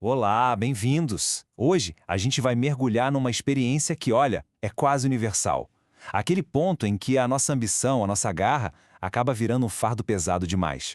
Olá, bem-vindos! Hoje a gente vai mergulhar numa experiência que, olha, é quase universal. Aquele ponto em que a nossa ambição, a nossa garra, acaba virando um fardo pesado demais.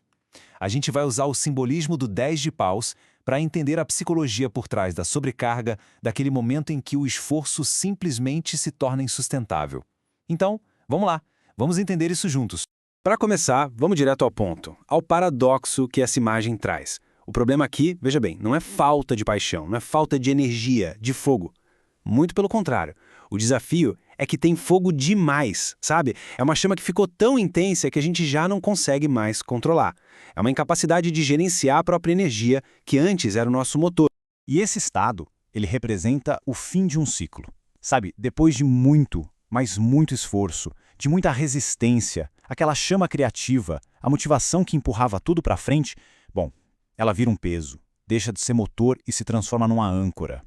A gente vai usar o simbolismo do 10 de paus para entender a psicologia por trás da sobrecarga, daquele momento em que o esforço simplesmente se torna insustentável. Então, vamos lá, vamos entender isso juntos. Para começar, vamos direto ao ponto, ao paradoxo que essa imagem traz. O problema aqui, veja bem, não é falta de paixão, não é falta de energia, de fogo. Muito pelo contrário. O desafio é que tem fogo demais, sabe? É uma chama que ficou tão intensa que a gente já não consegue mais controlar. É uma incapacidade de gerenciar a própria energia que antes era o nosso motor. E esse estado, ele representa o fim de um ciclo. Sabe, depois de muito, mas muito esforço, de muita resistência, aquela chama criativa, a motivação que empurrava tudo para frente, bom, ela vira um peso, deixa de ser motor e se transforma numa âncora.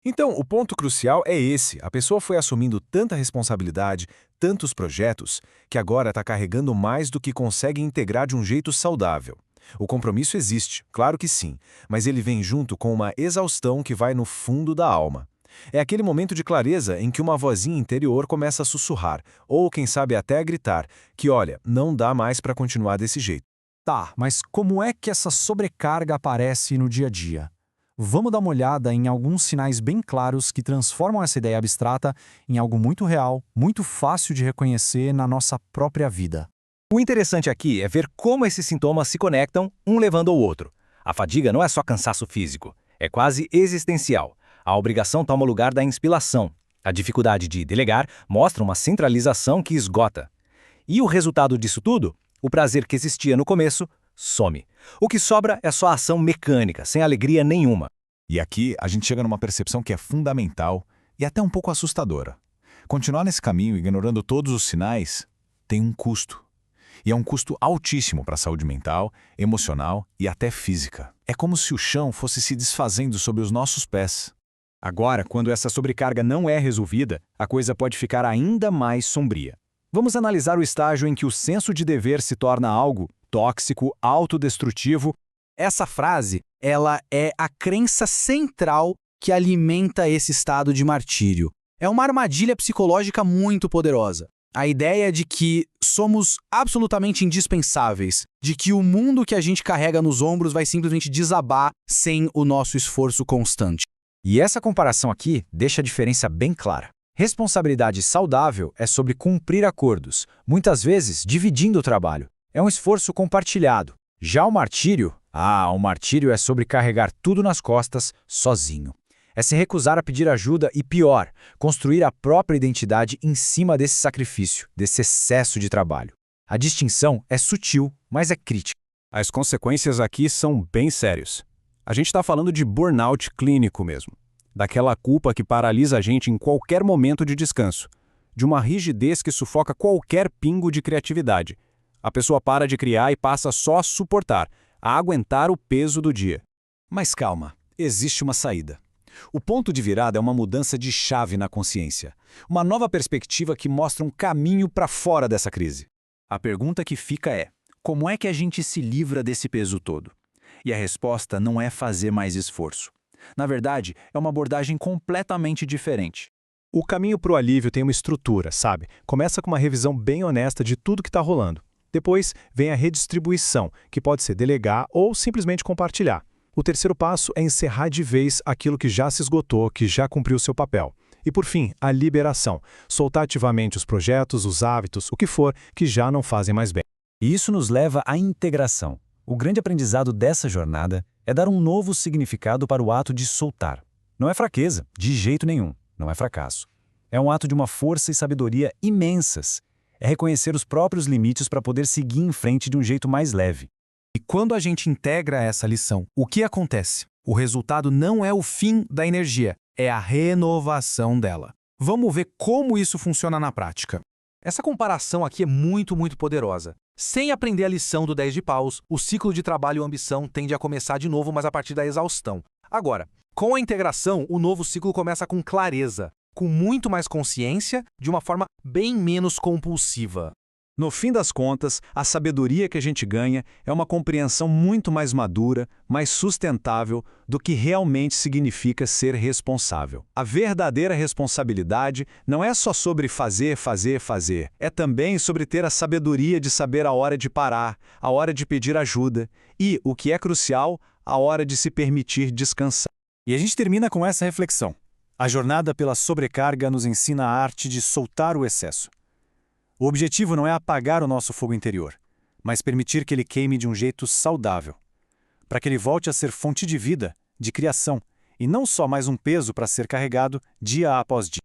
Então, o ponto crucial é esse. A pessoa foi assumindo tanta responsabilidade, tantos projetos, que agora está carregando mais do que consegue integrar de um jeito saudável. O compromisso existe, claro que sim, mas ele vem junto com uma exaustão que vai no fundo da alma. É aquele momento de clareza em que uma vozinha interior começa a sussurrar, ou quem sabe até a gritar, que olha, não dá mais para continuar desse jeito. Tá, mas como é que essa sobrecarga aparece no dia a dia? Vamos dar uma olhada em alguns sinais bem claros que transformam essa ideia abstrata em algo muito real, muito fácil de reconhecer na nossa própria vida. O interessante aqui é ver como esses sintomas se conectam, um levando ao outro. A fadiga não é só cansaço físico, é quase existencial. A obrigação toma o lugar da inspiração. A dificuldade de delegar mostra uma centralização que esgota. E o resultado disso tudo? O prazer que existia no começo some. O que sobra é só ação mecânica, sem alegria nenhuma. E aqui a gente chega numa percepção que é fundamental e até um pouco assustadora. Continuar nesse caminho, ignorando todos os sinais, tem um custo. E é um custo altíssimo para a saúde mental, emocional e até física. É como se o chão fosse se desfazendo sob os nossos pés. Agora, quando essa sobrecarga não é resolvida, a coisa pode ficar ainda mais sombria. Vamos analisar o estágio em que o senso de dever se torna algo tóxico, autodestrutivo. Essa frase, ela é a crença central que alimenta esse estado de martírio. É uma armadilha psicológica muito poderosa. A ideia de que somos absolutamente indispensáveis, de que o mundo que a gente carrega nos ombros vai simplesmente desabar sem o nosso esforço constante. E essa comparação aqui deixa a diferença bem clara. Responsabilidade saudável é sobre cumprir acordos, muitas vezes dividindo o trabalho. É um esforço compartilhado. Já o martírio é sobre carregar tudo nas costas sozinho. É se recusar a pedir ajuda e, pior, construir a própria identidade em cima desse sacrifício, desse excesso de trabalho. A distinção é sutil, mas é crítica. As consequências aqui são bem sérias. A gente está falando de burnout clínico mesmo. Daquela culpa que paralisa a gente em qualquer momento de descanso. De uma rigidez que sufoca qualquer pingo de criatividade. A pessoa para de criar e passa só a suportar, a aguentar o peso do dia. Mas calma, existe uma saída. O ponto de virada é uma mudança de chave na consciência. Uma nova perspectiva que mostra um caminho para fora dessa crise. A pergunta que fica é, como é que a gente se livra desse peso todo? E a resposta não é fazer mais esforço. Na verdade, é uma abordagem completamente diferente. O caminho para o alívio tem uma estrutura, sabe? Começa com uma revisão bem honesta de tudo que está rolando. Depois vem a redistribuição, que pode ser delegar ou simplesmente compartilhar. O terceiro passo é encerrar de vez aquilo que já se esgotou, que já cumpriu seu papel. E por fim, a liberação. Soltar ativamente os projetos, os hábitos, o que for, que já não fazem mais bem. E isso nos leva à integração. O grande aprendizado dessa jornada é dar um novo significado para o ato de soltar. Não é fraqueza, de jeito nenhum, não é fracasso. É um ato de uma força e sabedoria imensas. É reconhecer os próprios limites para poder seguir em frente de um jeito mais leve. E quando a gente integra essa lição, o que acontece? O resultado não é o fim da energia, é a renovação dela. Vamos ver como isso funciona na prática. Essa comparação aqui é muito poderosa. Sem aprender a lição do 10 de paus, o ciclo de trabalho e ambição tende a começar de novo, mas a partir da exaustão. Agora, com a integração, o novo ciclo começa com clareza, com muito mais consciência, de uma forma bem menos compulsiva. No fim das contas, a sabedoria que a gente ganha é uma compreensão muito mais madura, mais sustentável do que realmente significa ser responsável. A verdadeira responsabilidade não é só sobre fazer, fazer, fazer. É também sobre ter a sabedoria de saber a hora de parar, a hora de pedir ajuda e, o que é crucial, a hora de se permitir descansar. E a gente termina com essa reflexão. A jornada pela sobrecarga nos ensina a arte de soltar o excesso. O objetivo não é apagar o nosso fogo interior, mas permitir que ele queime de um jeito saudável, para que ele volte a ser fonte de vida, de criação, e não só mais um peso para ser carregado dia após dia.